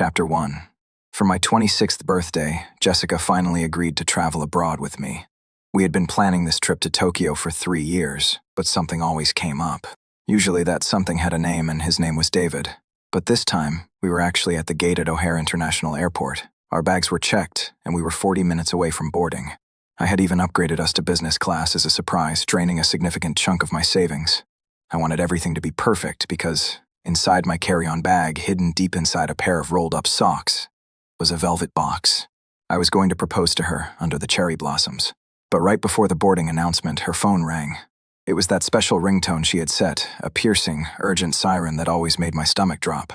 Chapter 1. For my 26th birthday, Jessica finally agreed to travel abroad with me. We had been planning this trip to Tokyo for 3 years, but something always came up. Usually that something had a name and his name was David. But this time, we were actually at the gate at O'Hare International Airport. Our bags were checked, and we were 40 minutes away from boarding. I had even upgraded us to business class as a surprise, draining a significant chunk of my savings. I wanted everything to be perfect because inside my carry-on bag, hidden deep inside a pair of rolled-up socks, was a velvet box. I was going to propose to her under the cherry blossoms. But right before the boarding announcement, her phone rang. It was that special ringtone she had set, a piercing, urgent siren that always made my stomach drop.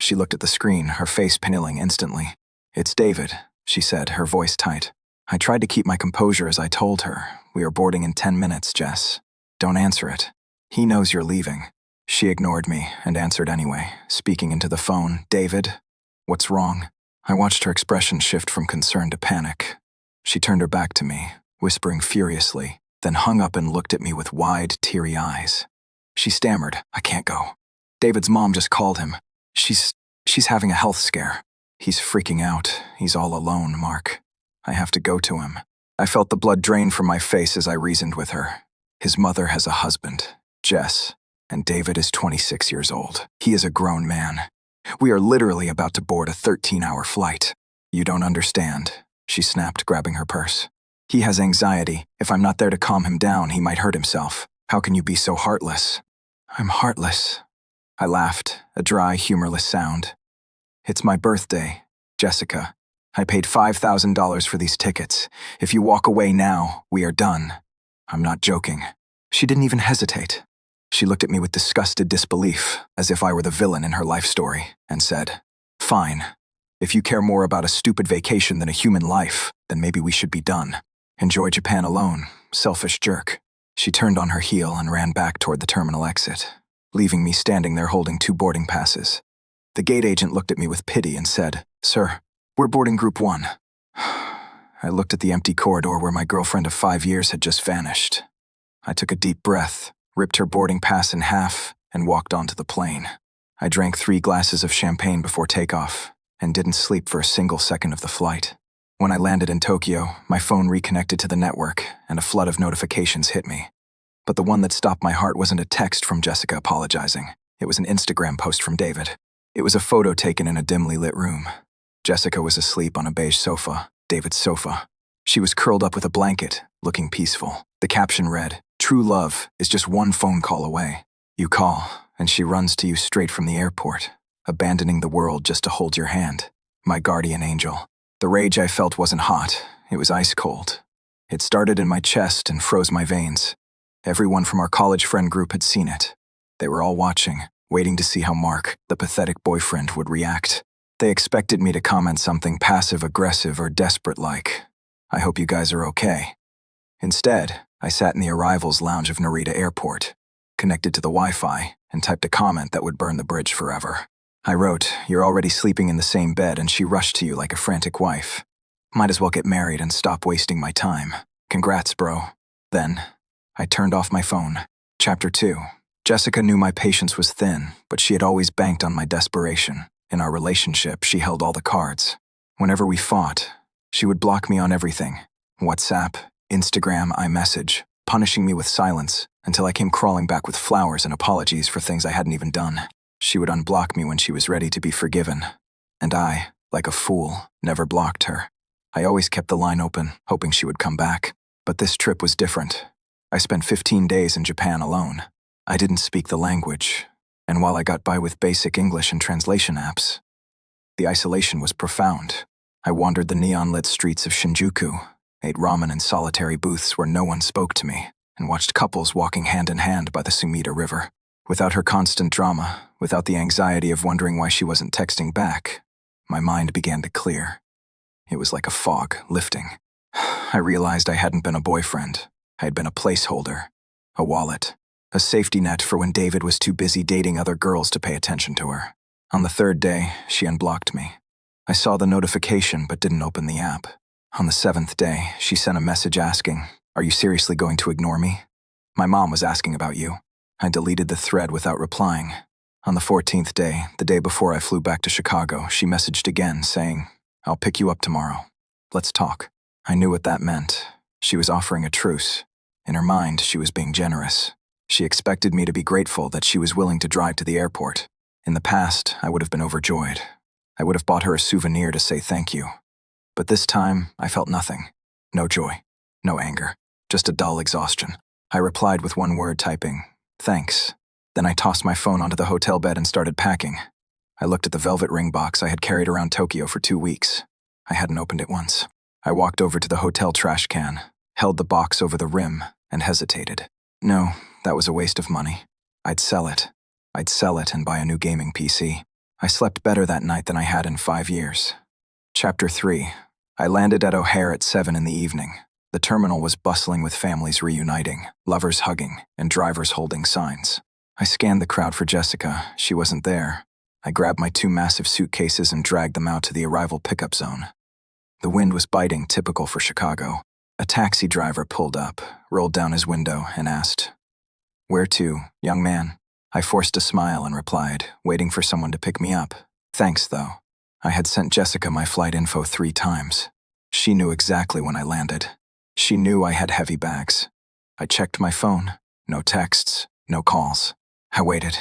She looked at the screen, her face paling instantly. "It's David," she said, her voice tight. I tried to keep my composure as I told her, "We are boarding in 10 minutes, Jess. Don't answer it. He knows you're leaving." She ignored me and answered anyway, speaking into the phone. "David, what's wrong?" I watched her expression shift from concern to panic. She turned her back to me, whispering furiously, then hung up and looked at me with wide, teary eyes. She stammered, "I can't go. David's mom just called him. She's having a health scare. He's freaking out. He's all alone, Mark. I have to go to him." I felt the blood drain from my face as I reasoned with her. His mother has a husband, Jess, and David is 26 years old. He is a grown man. We are literally about to board a 13-hour flight. "You don't understand," she snapped, grabbing her purse. "He has anxiety. If I'm not there to calm him down, he might hurt himself. How can you be so heartless?" "I'm heartless." I laughed, a dry, humorless sound. "It's my birthday, Jessica. I paid $5,000 for these tickets. If you walk away now, we are done. I'm not joking." She didn't even hesitate. She looked at me with disgusted disbelief, as if I were the villain in her life story, and said, "Fine. If you care more about a stupid vacation than a human life, then maybe we should be done. Enjoy Japan alone, selfish jerk." She turned on her heel and ran back toward the terminal exit, leaving me standing there holding 2 boarding passes. The gate agent looked at me with pity and said, "Sir, we're boarding Group 1. I looked at the empty corridor where my girlfriend of 5 years had just vanished. I took a deep breath, ripped her boarding pass in half, and walked onto the plane. I drank 3 glasses of champagne before takeoff, and didn't sleep for a single second of the flight. When I landed in Tokyo, my phone reconnected to the network, and a flood of notifications hit me. But the one that stopped my heart wasn't a text from Jessica apologizing. It was an Instagram post from David. It was a photo taken in a dimly lit room. Jessica was asleep on a beige sofa, David's sofa. She was curled up with a blanket, looking peaceful. The caption read, "True love is just 1 phone call away. You call, and she runs to you straight from the airport, abandoning the world just to hold your hand. My guardian angel." The rage I felt wasn't hot, it was ice cold. It started in my chest and froze my veins. Everyone from our college friend group had seen it. They were all watching, waiting to see how Mark, the pathetic boyfriend, would react. They expected me to comment something passive-aggressive or desperate-like, "I hope you guys are okay." Instead, I sat in the arrivals lounge of Narita Airport, connected to the Wi-Fi, and typed a comment that would burn the bridge forever. I wrote, "You're already sleeping in the same bed and she rushed to you like a frantic wife. Might as well get married and stop wasting my time. Congrats, bro." Then, I turned off my phone. Chapter 2. Jessica knew my patience was thin, but she had always banked on my desperation. In our relationship, she held all the cards. Whenever we fought, she would block me on everything. WhatsApp, Instagram, iMessage, punishing me with silence until I came crawling back with flowers and apologies for things I hadn't even done. She would unblock me when she was ready to be forgiven. And I, like a fool, never blocked her. I always kept the line open, hoping she would come back. But this trip was different. I spent 15 days in Japan alone. I didn't speak the language, and while I got by with basic English and translation apps, the isolation was profound. I wandered the neon-lit streets of Shinjuku, ate ramen in solitary booths where no one spoke to me, and watched couples walking hand-in-hand by the Sumida River. Without her constant drama, without the anxiety of wondering why she wasn't texting back, my mind began to clear. It was like a fog lifting. I realized I hadn't been a boyfriend. I had been a placeholder, a wallet, a safety net for when David was too busy dating other girls to pay attention to her. On the 3rd day, she unblocked me. I saw the notification but didn't open the app. On the 7th day, she sent a message asking, "Are you seriously going to ignore me? My mom was asking about you." I deleted the thread without replying. On the 14th day, the day before I flew back to Chicago, she messaged again, saying, "I'll pick you up tomorrow. Let's talk." I knew what that meant. She was offering a truce. In her mind, she was being generous. She expected me to be grateful that she was willing to drive to the airport. In the past, I would have been overjoyed. I would have bought her a souvenir to say thank you. But this time, I felt nothing. No joy. No anger. Just a dull exhaustion. I replied with one word, typing, "Thanks." Then I tossed my phone onto the hotel bed and started packing. I looked at the velvet ring box I had carried around Tokyo for 2 weeks. I hadn't opened it once. I walked over to the hotel trash can, held the box over the rim, and hesitated. No, that was a waste of money. I'd sell it. I'd sell it and buy a new gaming PC. I slept better that night than I had in 5 years. Chapter 3. I landed at O'Hare at 7 in the evening. The terminal was bustling with families reuniting, lovers hugging, and drivers holding signs. I scanned the crowd for Jessica. She wasn't there. I grabbed my 2 massive suitcases and dragged them out to the arrival pickup zone. The wind was biting, typical for Chicago. A taxi driver pulled up, rolled down his window, and asked, "Where to, young man?" I forced a smile and replied, waiting for someone to pick me up. "Thanks, though." I had sent Jessica my flight info 3 times. She knew exactly when I landed. She knew I had heavy bags. I checked my phone. No texts, no calls. I waited.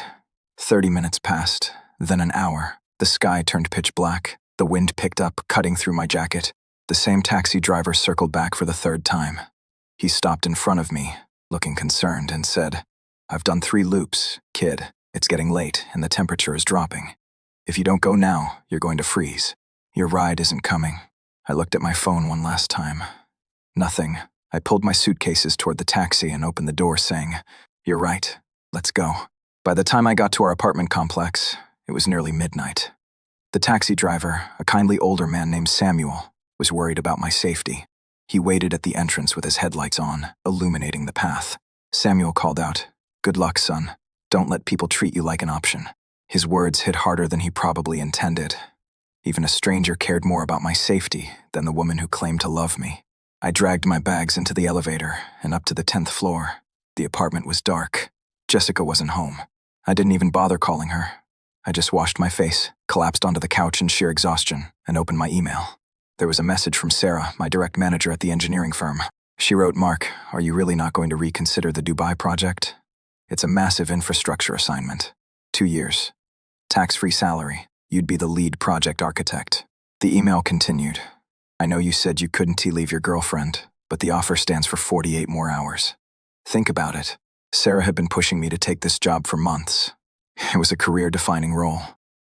30 minutes passed, then an hour. The sky turned pitch black. The wind picked up, cutting through my jacket. The same taxi driver circled back for the 3rd time. He stopped in front of me, looking concerned, and said, "I've done 3 loops, kid. It's getting late, and the temperature is dropping. If you don't go now, you're going to freeze. Your ride isn't coming." I looked at my phone one last time. Nothing. I pulled my suitcases toward the taxi and opened the door, saying, "You're right. Let's go." By the time I got to our apartment complex, it was nearly midnight. The taxi driver, a kindly older man named Samuel, was worried about my safety. He waited at the entrance with his headlights on, illuminating the path. Samuel called out, "Good luck, son. Don't let people treat you like an option." His words hit harder than he probably intended. Even a stranger cared more about my safety than the woman who claimed to love me. I dragged my bags into the elevator and up to the 10th floor. The apartment was dark. Jessica wasn't home. I didn't even bother calling her. I just washed my face, collapsed onto the couch in sheer exhaustion, and opened my email. There was a message from Sarah, my direct manager at the engineering firm. She wrote, "Mark, are you really not going to reconsider the Dubai project? It's a massive infrastructure assignment. 2 years. Tax-free salary. You'd be the lead project architect." The email continued. "I know you said you couldn't leave your girlfriend, but the offer stands for 48 more hours. Think about it. Sarah had been pushing me to take this job for months. It was a career-defining role,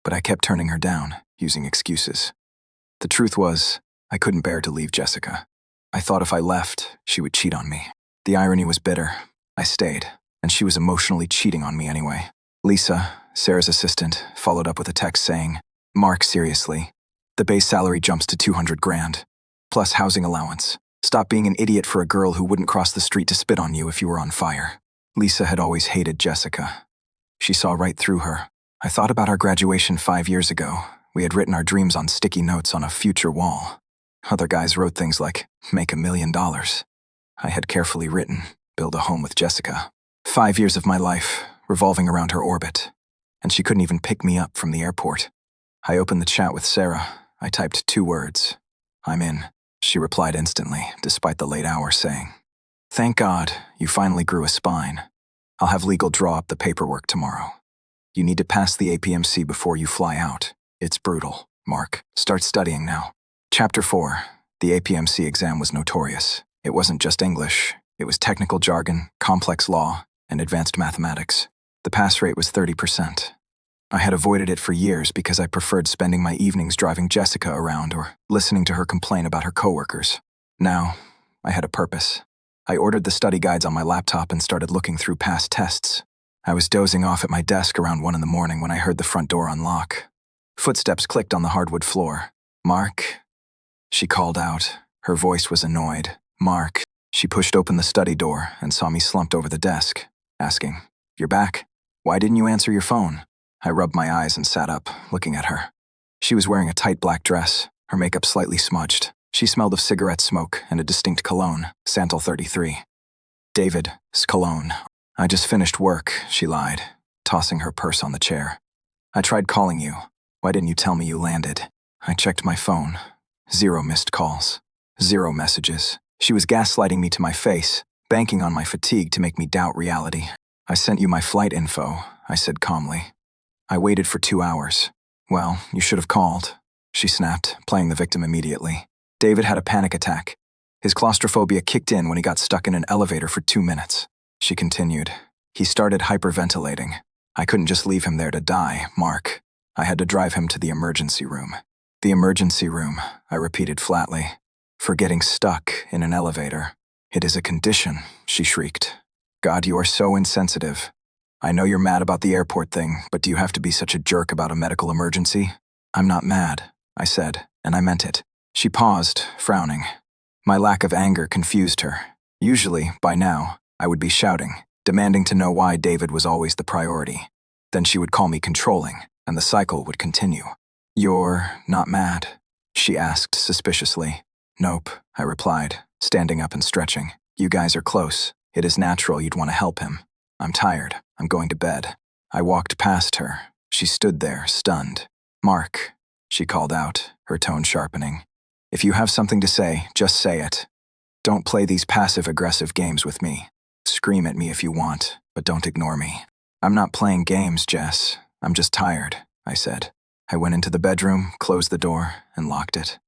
but I kept turning her down, using excuses. The truth was, I couldn't bear to leave Jessica. I thought if I left, she would cheat on me. The irony was bitter. I stayed, and she was emotionally cheating on me anyway. Lisa, Sarah's assistant, followed up with a text saying, "Mark, seriously. The base salary jumps to 200 grand, plus housing allowance. Stop being an idiot for a girl who wouldn't cross the street to spit on you if you were on fire." Lisa had always hated Jessica. She saw right through her. I thought about our graduation 5 years ago. We had written our dreams on sticky notes on a future wall. Other guys wrote things like, "Make $1 million." I had carefully written, "Build a home with Jessica." 5 years of my life, revolving around her orbit. And she couldn't even pick me up from the airport. I opened the chat with Sarah. I typed 2 words. "I'm in." She replied instantly, despite the late hour, saying, "Thank God, you finally grew a spine. I'll have legal draw up the paperwork tomorrow. You need to pass the APMC before you fly out. It's brutal, Mark. Start studying now." Chapter 4. The APMC exam was notorious. It wasn't just English. It was technical jargon, complex law, and advanced mathematics. The pass rate was 30%. I had avoided it for years because I preferred spending my evenings driving Jessica around or listening to her complain about her coworkers. Now, I had a purpose. I ordered the study guides on my laptop and started looking through past tests. I was dozing off at my desk around 1 in the morning when I heard the front door unlock. Footsteps clicked on the hardwood floor. "Mark?" She called out. Her voice was annoyed. "Mark." She pushed open the study door and saw me slumped over the desk, asking, "You're back? Why didn't you answer your phone?" I rubbed my eyes and sat up, looking at her. She was wearing a tight black dress, her makeup slightly smudged. She smelled of cigarette smoke and a distinct cologne, Santal 33. "David's cologne." "I just finished work," she lied. tossing her purse on the chair. I tried calling you. Why didn't you tell me you landed? I checked my phone. 0 missed calls. 0 messages. She was gaslighting me to my face, banking on my fatigue to make me doubt reality. I sent you my flight info, I said calmly. I waited for 2 hours. Well, you should have called, she snapped, playing the victim immediately. David had a panic attack. His claustrophobia kicked in when he got stuck in an elevator for 2 minutes. She continued. He started hyperventilating. I couldn't just leave him there to die, Mark. I had to drive him to the emergency room. The emergency room, I repeated flatly. For getting stuck in an elevator. It is a condition, she shrieked. God, you are so insensitive. I know you're mad about the airport thing, but do you have to be such a jerk about a medical emergency? I'm not mad, I said, and I meant it. She paused, frowning. My lack of anger confused her. Usually, by now, I would be shouting, demanding to know why David was always the priority. Then she would call me controlling, and the cycle would continue. You're not mad? She asked suspiciously. Nope, I replied, standing up and stretching. You guys are close. It is natural you'd want to help him. I'm tired. I'm going to bed. I walked past her. She stood there, stunned. Mark, she called out, her tone sharpening. If you have something to say, just say it. Don't play these passive-aggressive games with me. Scream at me if you want, but don't ignore me. I'm not playing games, Jess. I'm just tired, I said. I went into the bedroom, closed the door, and locked it.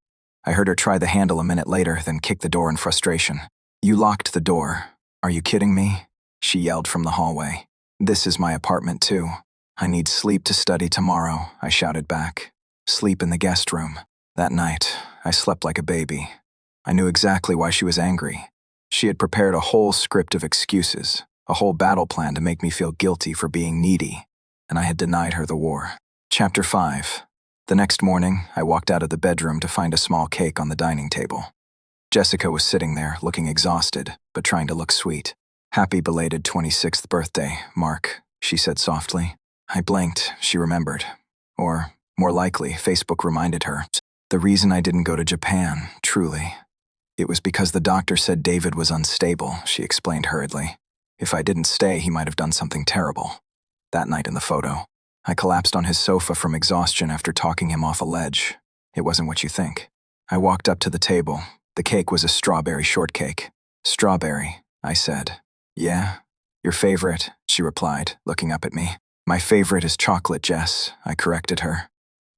I heard her try the handle a minute later, then kick the door in frustration. You locked the door. Are you kidding me? She yelled from the hallway. This is my apartment, too. I need sleep to study tomorrow, I shouted back. Sleep in the guest room. That night, I slept like a baby. I knew exactly why she was angry. She had prepared a whole script of excuses, a whole battle plan to make me feel guilty for being needy, and I had denied her the war. Chapter 5. The next morning, I walked out of the bedroom to find a small cake on the dining table. Jessica was sitting there, looking exhausted, but trying to look sweet. Happy belated 26th birthday, Mark, she said softly. I blinked, she remembered. Or, more likely, Facebook reminded her. The reason I didn't go to Japan, truly. It was because the doctor said David was unstable, she explained hurriedly. If I didn't stay, he might have done something terrible. That night in the photo, I collapsed on his sofa from exhaustion after talking him off a ledge. It wasn't what you think. I walked up to the table. The cake was a strawberry shortcake. Strawberry, I said. Yeah? Your favorite, she replied, looking up at me. My favorite is chocolate, Jess, I corrected her.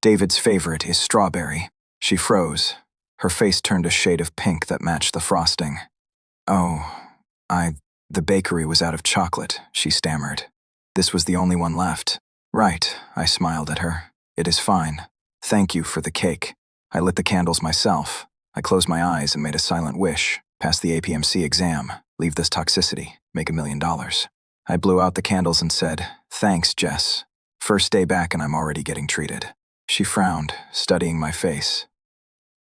David's favorite is strawberry. She froze. Her face turned a shade of pink that matched the frosting. Oh, the bakery was out of chocolate, she stammered. This was the only one left. Right, I smiled at her. It is fine. Thank you for the cake. I lit the candles myself. I closed my eyes and made a silent wish. Pass the APMC exam. Leave this toxicity. Make $1 million. I blew out the candles and said, Thanks, Jess. First day back and I'm already getting treated. She frowned, studying my face.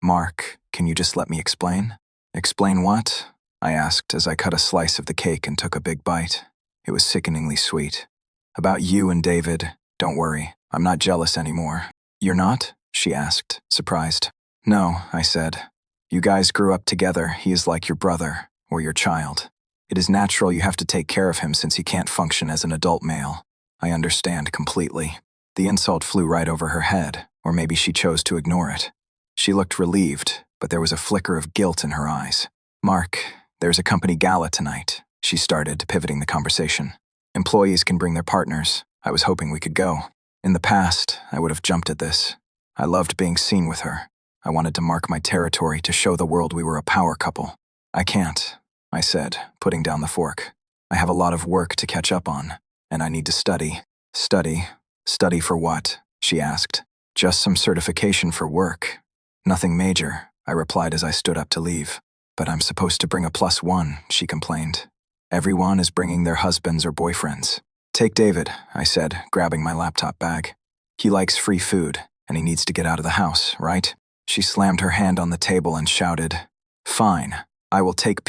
Mark, can you just let me explain? Explain what? I asked as I cut a slice of the cake and took a big bite. It was sickeningly sweet. About you and David. Don't worry, I'm not jealous anymore. You're not? She asked, surprised. No, I said. You guys grew up together. He is like your brother, or your child. It is natural you have to take care of him since he can't function as an adult male. I understand completely. The insult flew right over her head, or maybe she chose to ignore it. She looked relieved, but there was a flicker of guilt in her eyes. Mark, there's a company gala tonight, she started, pivoting the conversation. Employees can bring their partners. I was hoping we could go. In the past, I would have jumped at this. I loved being seen with her. I wanted to mark my territory to show the world we were a power couple. I can't, I said, putting down the fork. I have a lot of work to catch up on, and I need to study. Study? Study for what? She asked. Just some certification for work. Nothing major, I replied as I stood up to leave. But I'm supposed to bring a +1, she complained. Everyone is bringing their husbands or boyfriends. Take David, I said, grabbing my laptop bag. He likes free food, and he needs to get out of the house, right? She slammed her hand on the table and shouted, Fine, I will take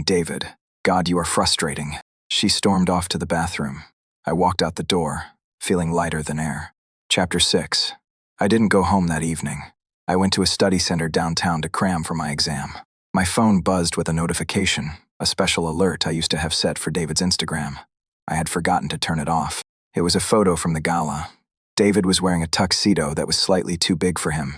David. God, you are frustrating. She stormed off to the bathroom. I walked out the door, feeling lighter than air. Chapter 6. I didn't go home that evening. I went to a study center downtown to cram for my exam. My phone buzzed with a notification, a special alert I used to have set for David's Instagram. I had forgotten to turn it off. It was a photo from the gala. David was wearing a tuxedo that was slightly too big for him.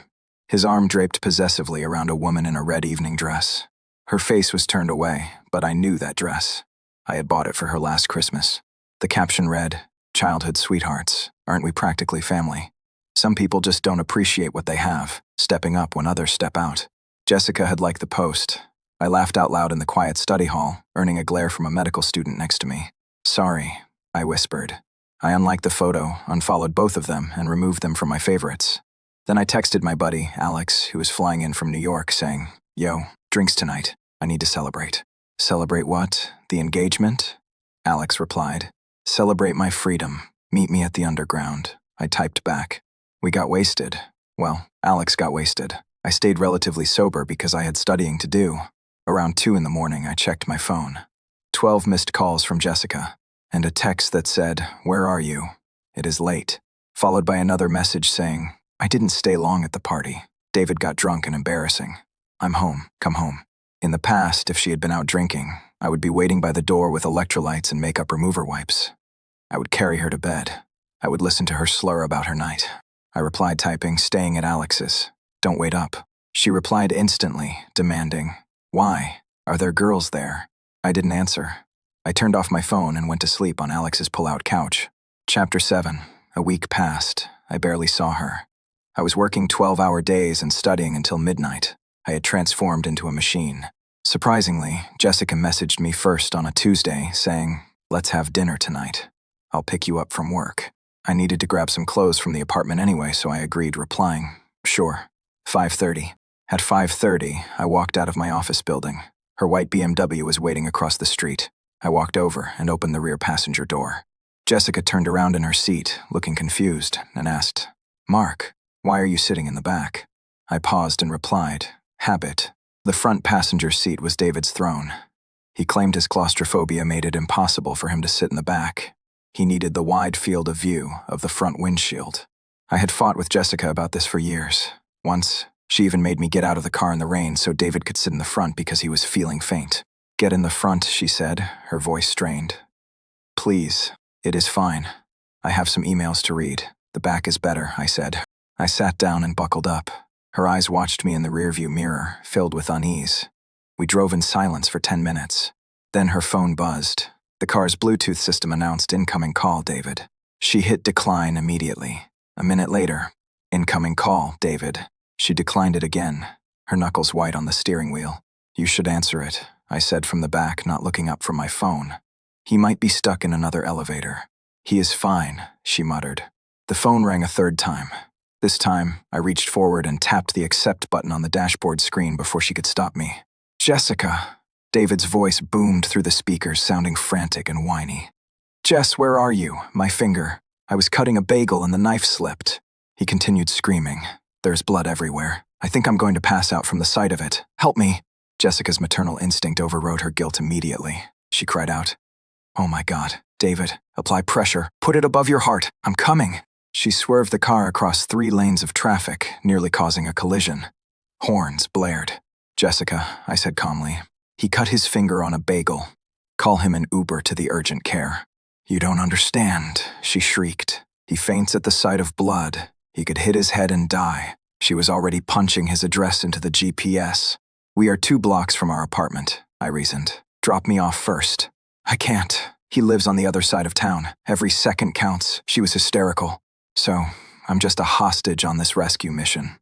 His arm draped possessively around a woman in a red evening dress. Her face was turned away, but I knew that dress. I had bought it for her last Christmas. The caption read, "Childhood sweethearts, aren't we practically family?" Some people just don't appreciate what they have, stepping up when others step out. Jessica had liked the post. I laughed out loud in the quiet study hall, earning a glare from a medical student next to me. "Sorry," I whispered. I unliked the photo, unfollowed both of them, and removed them from my favorites. Then I texted my buddy, Alex, who was flying in from New York, saying, "Yo, drinks tonight. I need to celebrate." "Celebrate what? The engagement?" Alex replied. "Celebrate my freedom. Meet me at the underground." I typed back. We got wasted. Well, Alex got wasted. I stayed relatively sober because I had studying to do. Around 2 in the morning, I checked my phone. 12 missed calls from Jessica, and a text that said, "Where are you? It is late," followed by another message saying, "I didn't stay long at the party. David got drunk and embarrassing. I'm home. Come home." In the past, if she had been out drinking, I would be waiting by the door with electrolytes and makeup remover wipes. I would carry her to bed. I would listen to her slur about her night. I replied typing, "Staying at Alex's. Don't wait up." She replied instantly, demanding, "Why? Are there girls there?" I didn't answer. I turned off my phone and went to sleep on Alex's pull-out couch. Chapter 7. A week passed. I barely saw her. I was working 12-hour days and studying until midnight. I had transformed into a machine. Surprisingly, Jessica messaged me first on a Tuesday, saying, "Let's have dinner tonight. I'll pick you up from work." I needed to grab some clothes from the apartment anyway, so I agreed, replying, "Sure." 5:30. At 5:30, I walked out of my office building. Her white BMW was waiting across the street. I walked over and opened the rear passenger door. Jessica turned around in her seat, looking confused, and asked, "Mark, why are you sitting in the back?" I paused and replied, "Habit." The front passenger seat was David's throne. He claimed his claustrophobia made it impossible for him to sit in the back. He needed the wide field of view of the front windshield. I had fought with Jessica about this for years. Once, she even made me get out of the car in the rain so David could sit in the front because he was feeling faint. "Get in the front," she said, her voice strained. "Please, it is fine. I have some emails to read. The back is better," I said. I sat down and buckled up. Her eyes watched me in the rearview mirror, filled with unease. We drove in silence for 10 minutes. Then her phone buzzed. The car's Bluetooth system announced, "Incoming call, David." She hit decline immediately. A minute later, "Incoming call, David." She declined it again, her knuckles white on the steering wheel. "You should answer it," I said from the back, not looking up from my phone. "He might be stuck in another elevator." "He is fine," she muttered. The phone rang a third time. This time, I reached forward and tapped the accept button on the dashboard screen before she could stop me. "Jessica." David's voice boomed through the speakers, sounding frantic and whiny. "Jess, where are you?" My finger. I was cutting a bagel and the knife slipped. He continued screaming. "There's blood everywhere. I think I'm going to pass out from the sight of it. Help me." Jessica's maternal instinct overrode her guilt immediately. She cried out, "Oh my God, David, apply pressure. Put it above your heart. I'm coming." She swerved the car across 3 lanes of traffic, nearly causing a collision. Horns blared. "Jessica," I said calmly. He cut his finger on a bagel. "Call him an Uber to the urgent care." "You don't understand," she shrieked. "He faints at the sight of blood. He could hit his head and die." She was already punching his address into the GPS. "We are 2 blocks from our apartment," I reasoned. "Drop me off first." "I can't. He lives on the other side of town. Every second counts." She was hysterical. "So, I'm just a hostage on this rescue mission?"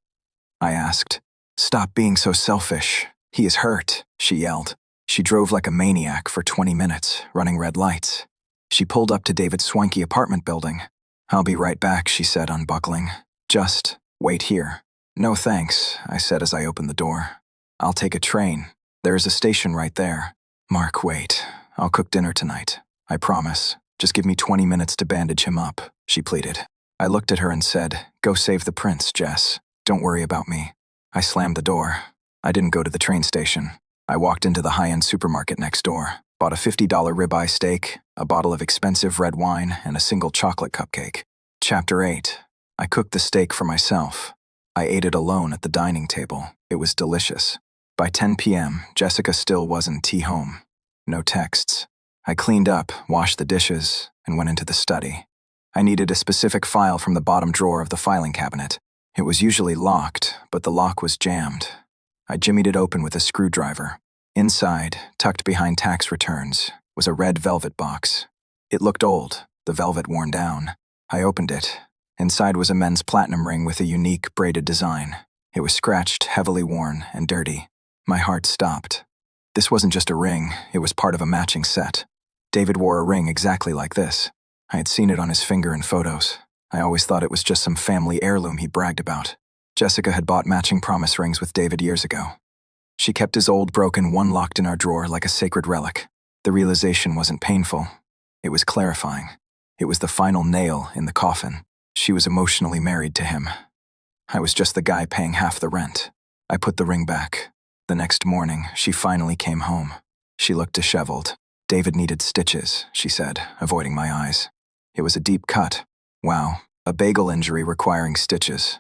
I asked. "Stop being so selfish. He is hurt," she yelled. She drove like a maniac for 20 minutes, running red lights. She pulled up to David's swanky apartment building. "I'll be right back," she said, unbuckling. "Just wait here." "No thanks," I said as I opened the door. "I'll take a train. There is a station right there." "Mark, wait. I'll cook dinner tonight. I promise. Just give me 20 minutes to bandage him up," she pleaded. I looked at her and said, "Go save the prince, Jess. Don't worry about me." I slammed the door. I didn't go to the train station. I walked into the high-end supermarket next door, bought a $50 ribeye steak, a bottle of expensive red wine, and a single chocolate cupcake. Chapter 8. I cooked the steak for myself. I ate it alone at the dining table. It was delicious. By 10 p.m., Jessica still wasn't home. No texts. I cleaned up, washed the dishes, and went into the study. I needed a specific file from the bottom drawer of the filing cabinet. It was usually locked, but the lock was jammed. I jimmied it open with a screwdriver. Inside, tucked behind tax returns, was a red velvet box. It looked old, the velvet worn down. I opened it. Inside was a men's platinum ring with a unique braided design. It was scratched, heavily worn, and dirty. My heart stopped. This wasn't just a ring, it was part of a matching set. David wore a ring exactly like this. I had seen it on his finger in photos. I always thought it was just some family heirloom he bragged about. Jessica had bought matching promise rings with David years ago. She kept his old broken one locked in our drawer like a sacred relic. The realization wasn't painful. It was clarifying. It was the final nail in the coffin. She was emotionally married to him. I was just the guy paying half the rent. I put the ring back. The next morning, she finally came home. She looked disheveled. David needed stitches, she said, avoiding my eyes. It was a deep cut. Wow, a bagel injury requiring stitches.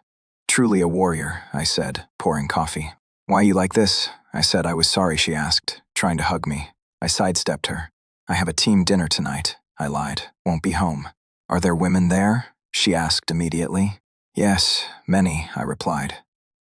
Truly a warrior, I said, pouring coffee. Why you like this? I said I was sorry, she asked, trying to hug me. I sidestepped her. I have a team dinner tonight, I lied. Won't be home. Are there women there? She asked immediately. Yes, many, I replied.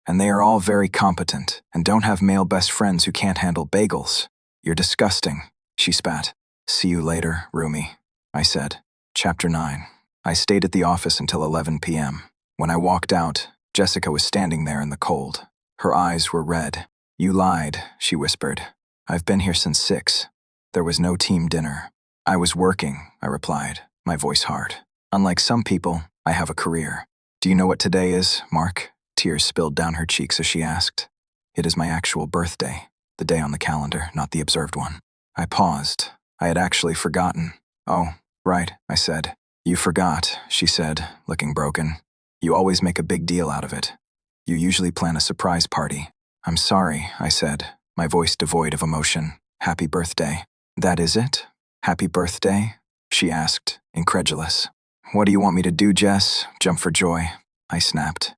And they are all very competent and don't have male best friends who can't handle bagels. You're disgusting, she spat. See you later, Rumi, I said. Chapter 9. I stayed at the office until 11 p.m. When I walked out, Jessica was standing there in the cold. Her eyes were red. You lied, she whispered. I've been here since 6. There was no team dinner. I was working, I replied, my voice hard. Unlike some people, I have a career. Do you know what today is, Mark? Tears spilled down her cheeks as she asked. It is my actual birthday, the day on the calendar, not the observed one. I paused. I had actually forgotten. Oh, right, I said. You forgot, she said, looking broken. You always make a big deal out of it. You usually plan a surprise party. I'm sorry, I said, my voice devoid of emotion. Happy birthday. That is it? Happy birthday? She asked, incredulous. What do you want me to do, Jess? Jump for joy. I snapped.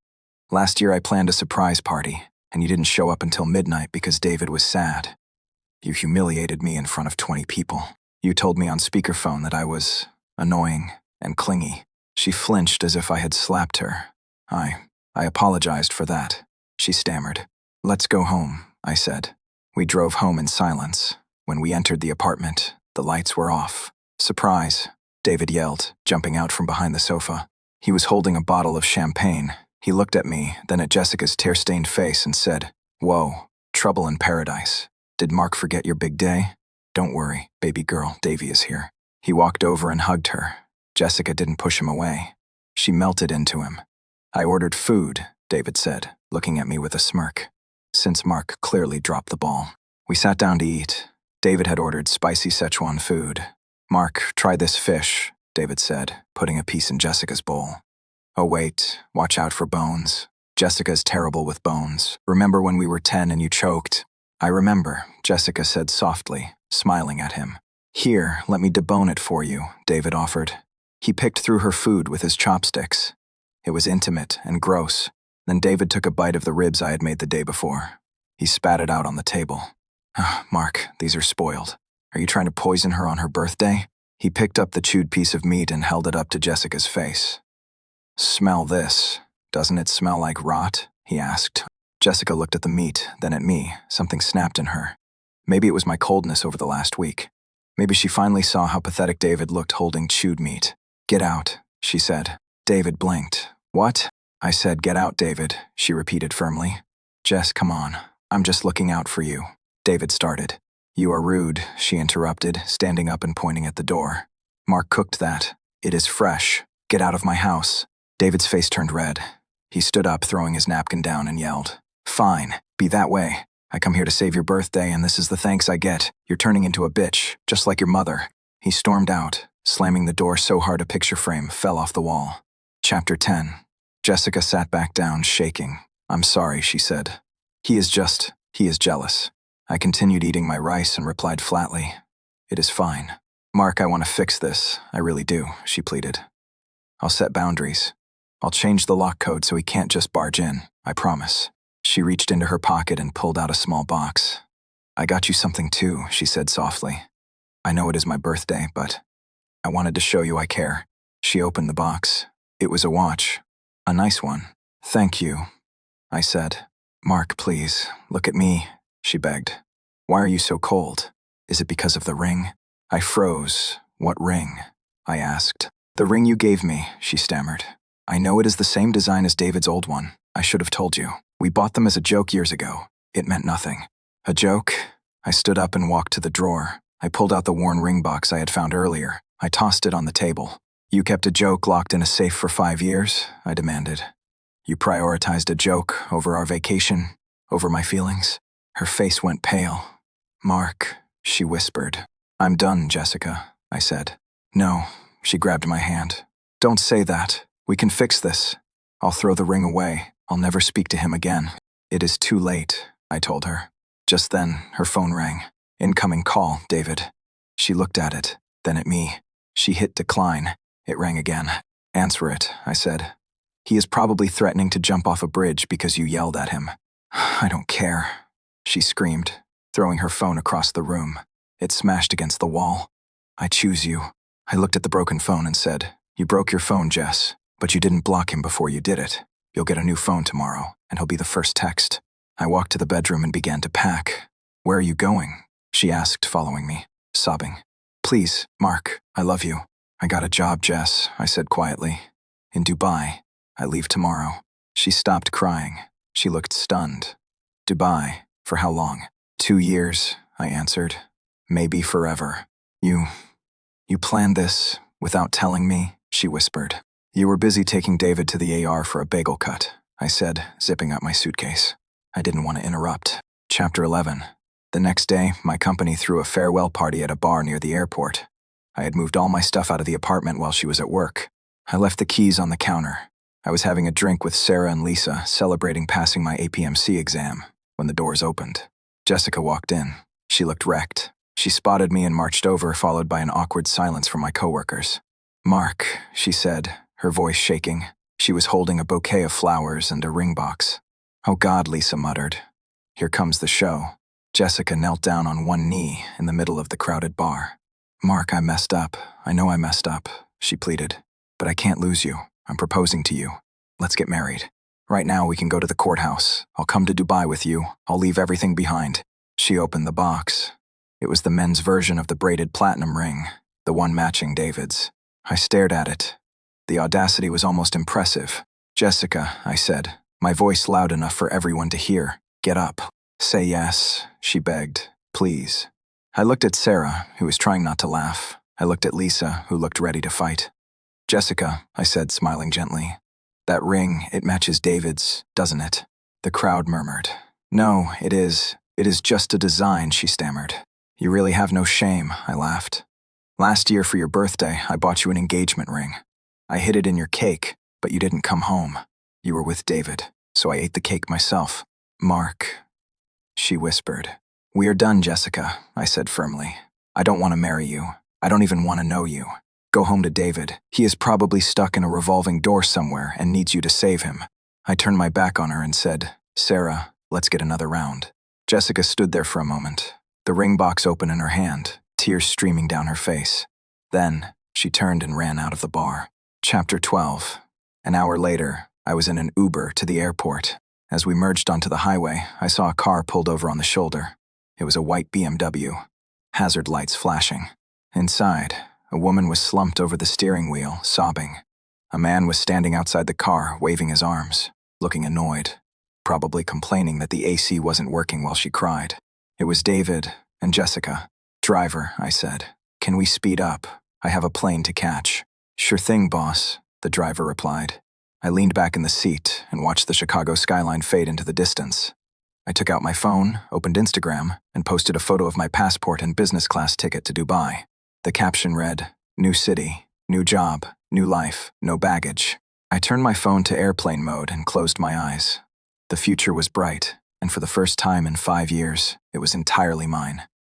Last year I planned a surprise party, and you didn't show up until midnight because David was sad. You humiliated me in front of 20 people. You told me on speakerphone that I was annoying and clingy. She flinched as if I had slapped her. I apologized for that, she stammered. Let's go home, I said. We drove home in silence. When we entered the apartment, the lights were off. Surprise, David yelled, jumping out from behind the sofa. He was holding a bottle of champagne. He looked at me, then at Jessica's tear-stained face and said, Whoa, trouble in paradise. Did Mark forget your big day? Don't worry, baby girl, Davy is here. He walked over and hugged her. Jessica didn't push him away. She melted into him. I ordered food, David said, looking at me with a smirk. Since Mark clearly dropped the ball. We sat down to eat. David had ordered spicy Szechuan food. Mark, try this fish, David said, putting a piece in Jessica's bowl. Oh wait, watch out for bones. Jessica's terrible with bones. Remember when we were 10 and you choked? I remember, Jessica said softly, smiling at him. Here, let me debone it for you, David offered. He picked through her food with his chopsticks. It was intimate and gross. Then David took a bite of the ribs I had made the day before. He spat it out on the table. Mark, these are spoiled. Are you trying to poison her on her birthday? He picked up the chewed piece of meat and held it up to Jessica's face. Smell this. Doesn't it smell like rot? He asked. Jessica looked at the meat, then at me. Something snapped in her. Maybe it was my coldness over the last week. Maybe she finally saw how pathetic David looked holding chewed meat. Get out, she said. David blinked. What? I said, get out, David, she repeated firmly. Jess, come on. I'm just looking out for you. David started. You are rude, she interrupted, standing up and pointing at the door. Mark cooked that. It is fresh. Get out of my house. David's face turned red. He stood up, throwing his napkin down, and yelled, Fine, be that way. I come here to save your birthday, and this is the thanks I get. You're turning into a bitch, just like your mother. He stormed out, slamming the door so hard a picture frame fell off the wall. Chapter 10. Jessica sat back down, shaking. I'm sorry, she said. He is jealous. I continued eating my rice and replied flatly, It is fine. Mark, I want to fix this. I really do, she pleaded. I'll set boundaries. I'll change the lock code so he can't just barge in, I promise. She reached into her pocket and pulled out a small box. I got you something too, she said softly. I know it is my birthday, but I wanted to show you I care. She opened the box. It was a watch. A nice one. "Thank you," I said. "Mark, please, look at me," she begged. "Why are you so cold? Is it because of the ring?" I froze. "What ring?" I asked. "The ring you gave me," she stammered. "I know it is the same design as David's old one. I should have told you. We bought them as a joke years ago. It meant nothing." "A joke?" I stood up and walked to the drawer. I pulled out the worn ring box I had found earlier. I tossed it on the table. "You kept a joke locked in a safe for 5 years?" I demanded. "You prioritized a joke over our vacation, over my feelings?" Her face went pale. "Mark," she whispered. "I'm done, Jessica," I said. "No," she grabbed my hand. "Don't say that. We can fix this. I'll throw the ring away. I'll never speak to him again." "It is too late," I told her. Just then, her phone rang. "Incoming call, David." She looked at it, then at me. She hit decline. It rang again. "Answer it," I said. "He is probably threatening to jump off a bridge because you yelled at him." "I don't care," she screamed, throwing her phone across the room. It smashed against the wall. "I choose you." I looked at the broken phone and said, "You broke your phone, Jess, but you didn't block him before you did it. You'll get a new phone tomorrow, and he'll be the first text." I walked to the bedroom and began to pack. "Where are you going?" she asked, following me, sobbing. "Please, Mark, I love you." "I got a job, Jess," I said quietly. "In Dubai. I leave tomorrow." She stopped crying. She looked stunned. "Dubai? For how long?" "2 years," I answered. "Maybe forever." You planned this without telling me?" she whispered. "You were busy taking David to the AR for a bagel cut," I said, zipping up my suitcase. I didn't want to interrupt. Chapter 11. The next day, my company threw a farewell party at a bar near the airport. I had moved all my stuff out of the apartment while she was at work. I left the keys on the counter. I was having a drink with Sarah and Lisa, celebrating passing my APMC exam, when the doors opened. Jessica walked in. She looked wrecked. She spotted me and marched over, followed by an awkward silence from my coworkers. "Mark," she said, her voice shaking. She was holding a bouquet of flowers and a ring box. "Oh God," Lisa muttered. "Here comes the show." Jessica knelt down on one knee in the middle of the crowded bar. "Mark, I messed up. I know I messed up," she pleaded. "But I can't lose you. I'm proposing to you. Let's get married. Right now we can go to the courthouse. I'll come to Dubai with you. I'll leave everything behind." She opened the box. It was the men's version of the braided platinum ring, the one matching David's. I stared at it. The audacity was almost impressive. "Jessica," I said, my voice loud enough for everyone to hear. "Get up. Say yes," she begged. "Please." I looked at Sarah, who was trying not to laugh. I looked at Lisa, who looked ready to fight. "Jessica," I said, smiling gently. "That ring, it matches David's, doesn't it?" The crowd murmured. "No, it is. It is just a design," she stammered. "You really have no shame," I laughed. "Last year for your birthday, I bought you an engagement ring. I hid it in your cake, but you didn't come home. You were with David, so I ate the cake myself." "Mark," she whispered. "We are done, Jessica," I said firmly. "I don't want to marry you. I don't even want to know you. Go home to David. He is probably stuck in a revolving door somewhere and needs you to save him." I turned my back on her and said, "Sarah, let's get another round." Jessica stood there for a moment, the ring box open in her hand, tears streaming down her face. Then, she turned and ran out of the bar. Chapter 12. An hour later, I was in an Uber to the airport. As we merged onto the highway, I saw a car pulled over on the shoulder. It was a white BMW, hazard lights flashing. Inside, a woman was slumped over the steering wheel, sobbing. A man was standing outside the car, waving his arms, looking annoyed, probably complaining that the AC wasn't working while she cried. It was David and Jessica. "Driver," I said, "can we speed up? I have a plane to catch." "Sure thing, boss," the driver replied. I leaned back in the seat and watched the Chicago skyline fade into the distance. I took out my phone, opened Instagram, and posted a photo of my passport and business class ticket to Dubai. The caption read, "New city, new job, new life, no baggage." I turned my phone to airplane mode and closed my eyes. The future was bright, and for the first time in 5 years, it was entirely mine.